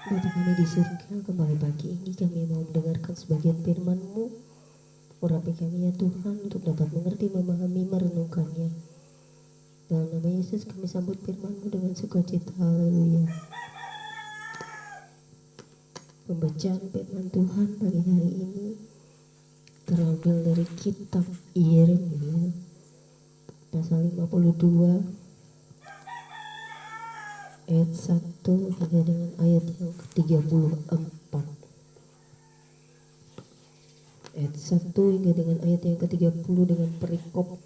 Bapa kami di surga, kembali pagi ini kami mau mendengarkan sebagian firman-Mu. Urapi kami ya Tuhan untuk dapat mengerti, memahami, merenungkannya. Dalam nama Yesus kami sambut firman-Mu dengan sukacita. Haleluya. Pembacaan firman Tuhan pagi hari ini terambil dari kitab Yeremia pasal 52 ayat 1 hingga dengan ayat yang ke-34. Ayat 1 hingga dengan ayat yang ke-30 dengan perikop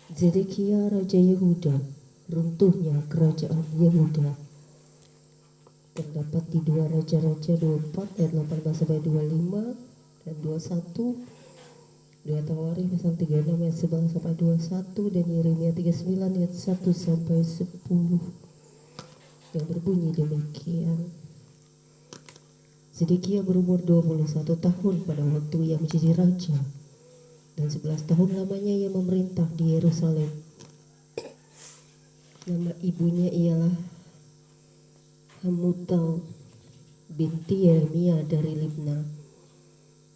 Zedekia Raja Yehuda, runtuhnya kerajaan Yehuda. Terdapat di 2 Raja-Raja 24 ayat 18 sampai 25 dan 21, 2 Tawarikh pasal 36 ayat 11 sampai 21 dan Yeremia 39 ayat 1 sampai 10 yang berbunyi demikian. Zedekia berumur 21 tahun pada waktu ia menjadi raja, dan 11 tahun lamanya ia memerintah di Yerusalem. Nama ibunya ialah Hamutal binti Yeremia dari Libna.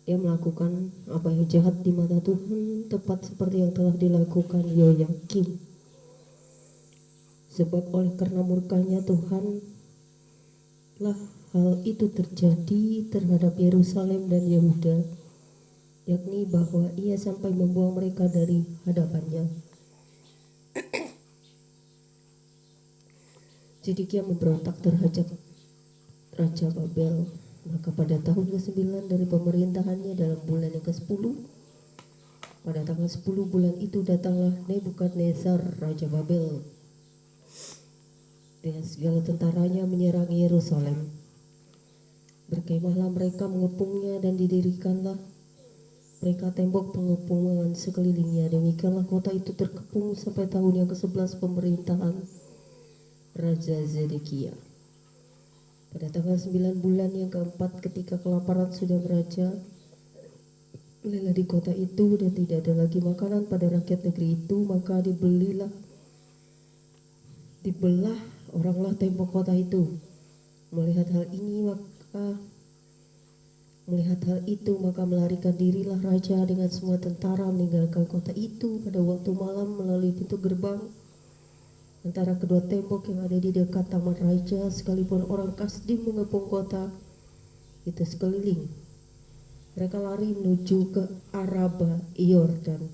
Ia melakukan apa yang jahat di mata Tuhan, tepat seperti yang telah dilakukan Yoyakim. Sebab oleh karena murkanya Tuhan lah hal itu terjadi terhadap Yerusalem dan Yehuda, yakni bahwa ia sampai membuang mereka dari hadapannya. Zedekia memberontak terhadap Raja Babel. Maka pada tahun ke-9 dari pemerintahannya dalam bulan yang ke-10, pada tanggal 10 bulan itu datanglah Nebukadnezar Raja Babel dengan segala tentaranya menyerang Yerusalem. Berkemahlah mereka mengepungnya dan didirikanlah mereka tembok pengepungan sekelilingnya. Demikianlah kota itu terkepung sampai tahun yang ke-11 pemerintahan Raja Zedekia. Pada tanggal 9 bulan yang keempat, ketika kelaparan sudah meraja lelah di kota itu dan tidak ada lagi makanan pada rakyat negeri itu, maka dibelah oranglah tembok kota itu. Melihat hal itu maka melarikan dirilah raja dengan semua tentara meninggalkan kota itu pada waktu malam melalui pintu gerbang antara kedua tembok yang ada di dekat taman raja, sekalipun orang Kasdim mengepung kota itu sekeliling. Mereka lari menuju ke Araba Yordan.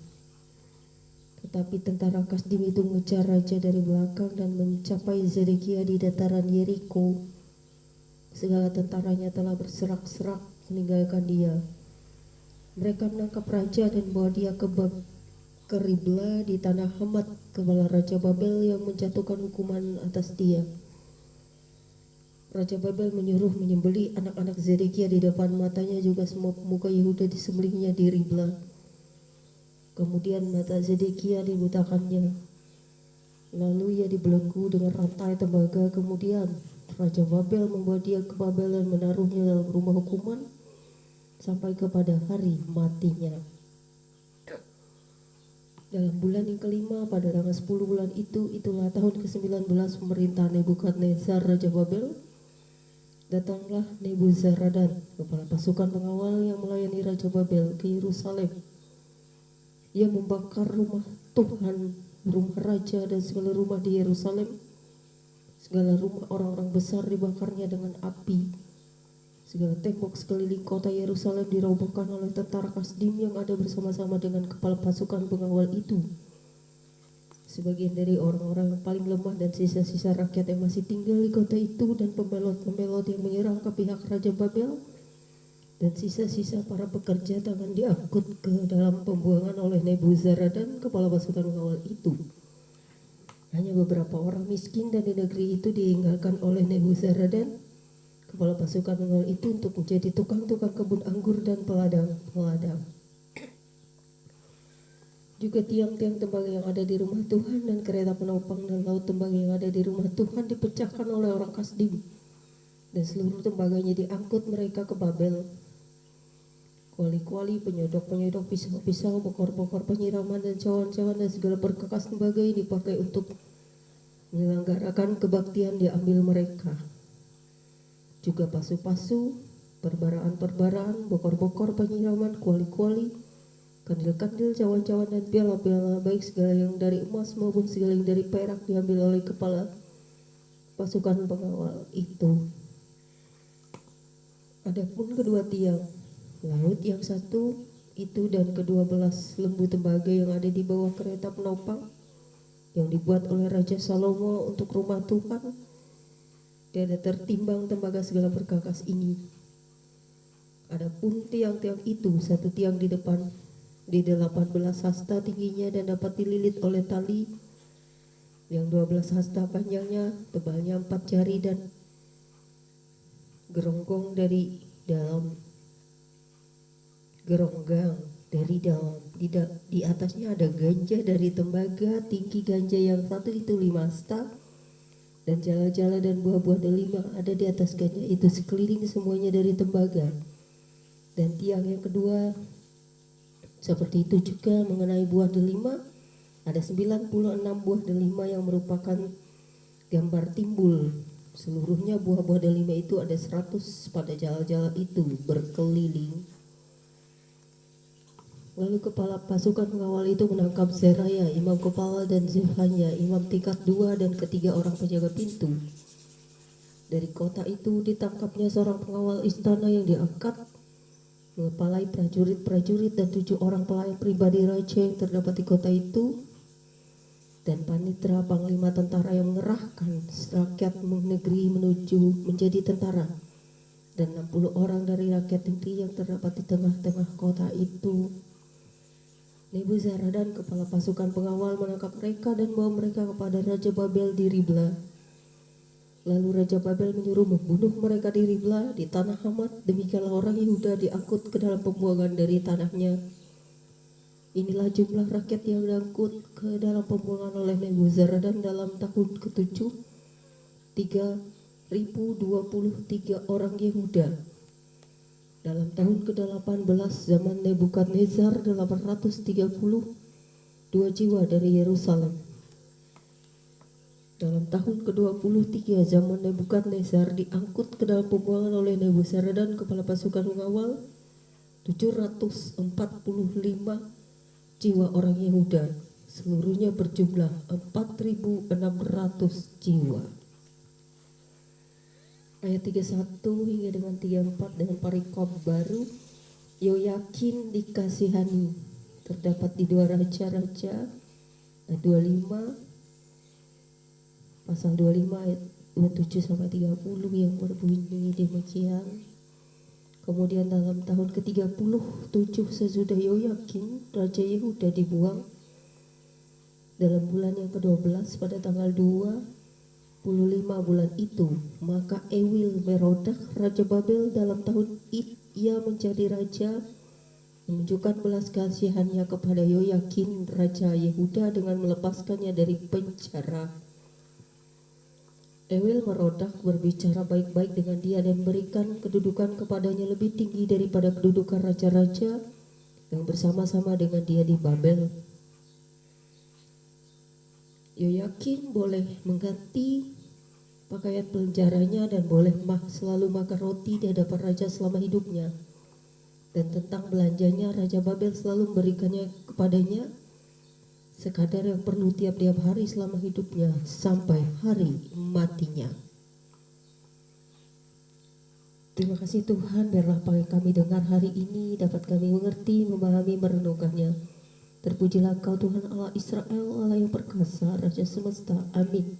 Tetapi tentara Kasdim itu mengejar raja dari belakang dan mencapai Zedekia di dataran Yeriko. Segala tentaranya telah berserak-serak meninggalkan dia. Mereka menangkap raja dan membawa dia ke Ribla di tanah Hamat, kepala Raja Babel yang menjatuhkan hukuman atas dia. Raja Babel menyuruh menyembelih anak-anak Zedekia di depan matanya, juga semua pemuka Yehuda disembelihnya di Ribla. Kemudian mata Zedekia dibutakannya, lalu ia dibelenggu dengan rantai tembaga. Kemudian Raja Babel membawa dia ke Babel dan menaruhnya dalam rumah hukuman sampai kepada hari matinya. Dalam bulan yang kelima pada tanggal 10 bulan itulah tahun ke-19 pemerintahan Nebukadnezar Raja Babel. Datanglah Nebuzaradan, kepala pasukan pengawal yang melayani Raja Babel, ke Yerusalem. Ia membakar rumah Tuhan, rumah raja dan segala rumah di Yerusalem. Segala rumah orang-orang besar dibakarnya dengan api. Segala tembok sekeliling kota Yerusalem dirobohkan oleh tentara Kasdim yang ada bersama-sama dengan kepala pasukan pengawal itu. Sebagian dari orang-orang yang paling lemah dan sisa-sisa rakyat yang masih tinggal di kota itu, dan pembelot-pembelot yang menyerang ke pihak Raja Babel, dan sisa-sisa para pekerja tangan diangkut ke dalam pembuangan oleh Nebuzaradan, kepala pasukan pengawal itu. Hanya beberapa orang miskin dan di negeri itu ditinggalkan oleh Nebuzaradan, kepala pasukan pengawal itu, untuk menjadi tukang-tukang kebun anggur dan peladang. Juga tiang-tiang tembaga yang ada di rumah Tuhan dan kereta penopang dan laut tembaga yang ada di rumah Tuhan dipecahkan oleh orang Kasdim, dan seluruh tembaganya diangkut mereka ke Babel. Kuali-kuali, penyodok-penyodok, pisau-pisau, bokor-bokor penyiraman dan cawan-cawan dan segala perkakas tembaga yang dipakai untuk menyelenggarakan kebaktian diambil mereka. juga pasu-pasu, perbaraan-perbaraan, bokor-bokor penyiraman, kuali-kuali, kandil-kandil, cawan-cawan, dan piala-piala, baik segala yang dari emas maupun segala yang dari perak diambil oleh kepala pasukan pengawal itu. Adapun kedua tiang laut yang satu itu dan ke-12 lembu tembaga yang ada di bawah kereta penopang yang dibuat oleh Raja Salomo untuk rumah Tuhan, tiada tertimbang tembaga segala perkakas ini. Adapun tiang-tiang itu, satu tiang di depan di 18 hasta tingginya dan dapat dililit oleh tali yang 12 hasta panjangnya, tebalnya 4 jari, dan geronggang dari dalam. Di atasnya ada ganja dari tembaga, tinggi ganja yang satu itu 5 hasta, dan jala-jala dan buah-buah delima ada di atas ganja itu sekeliling semuanya dari tembaga. Dan tiang yang kedua seperti itu juga mengenai buah delima, ada 96 buah delima yang merupakan gambar timbul. Seluruhnya buah-buah delima itu ada 100 pada jala-jala itu berkeliling. Lalu kepala pasukan pengawal itu menangkap Seraya, imam kepala, dan Zefanya, imam tingkat 2, dan ketiga orang penjaga pintu. Dari kota itu ditangkapnya seorang pengawal istana yang diangkat mengepalai prajurit-prajurit dan 7 orang pelayan pribadi raja yang terdapat di kota itu, dan panitra panglima tentara yang mengerahkan rakyat negeri menuju menjadi tentara, dan 60 orang dari rakyat negeri yang terdapat di tengah-tengah kota itu. Nebuzaradan kepala pasukan pengawal menangkap mereka dan membawa mereka kepada Raja Babel di Ribla. Lalu Raja Babel menyuruh membunuh mereka di Ribla di tanah Hamat. Demikianlah orang Yehuda diangkut ke dalam pembuangan dari tanahnya. Inilah jumlah rakyat yang diangkut ke dalam pembuangan oleh Nebuzaradan dalam tahun ke-7, 3.023 orang Yehuda. Dalam tahun ke-18 zaman Nebukadnezar 832 jiwa dari Yerusalem. Dalam tahun ke-23 zaman Nebukadnezar diangkut ke dalam pembuangan oleh Nebuzaradan kepala pasukan pengawal 745 jiwa orang Yehuda, seluruhnya berjumlah 4.600 jiwa. Ayat 31 hingga dengan 34 dengan parikop baru. Yoyakin dikasihani, terdapat di 2 Raja-Raja 25 pasal 25 ayat 27 sampai 30 yang berbunyi demikian. Kemudian dalam tahun ke-37 sesudah Yoyakin Raja Yehuda dibuang, dalam bulan yang ke-12 pada tanggal 25 bulan itu, maka Ewil Merodak Raja Babel dalam tahun ia menjadi raja menunjukkan belas kasihannya kepada Yoyakin Raja Yehuda dengan melepaskannya dari penjara. Ewil Merodak berbicara baik-baik dengan dia dan berikan kedudukan kepadanya lebih tinggi daripada kedudukan raja-raja yang bersama-sama dengan dia di Babel. Yoyakin boleh mengganti pakaian penjaranya dan boleh selalu makan roti di hadapan raja selama hidupnya. Dan tentang belanjanya, Raja Babel selalu memberikannya kepadanya sekadar yang perlu tiap-tiap hari selama hidupnya sampai hari matinya. Terima kasih Tuhan, biarlah apa yang kami dengar hari ini dapat kami mengerti, memahami, merenungkannya. Terpujilah Engkau Tuhan Allah Israel, Allah yang perkasa, Raja semesta. Amin.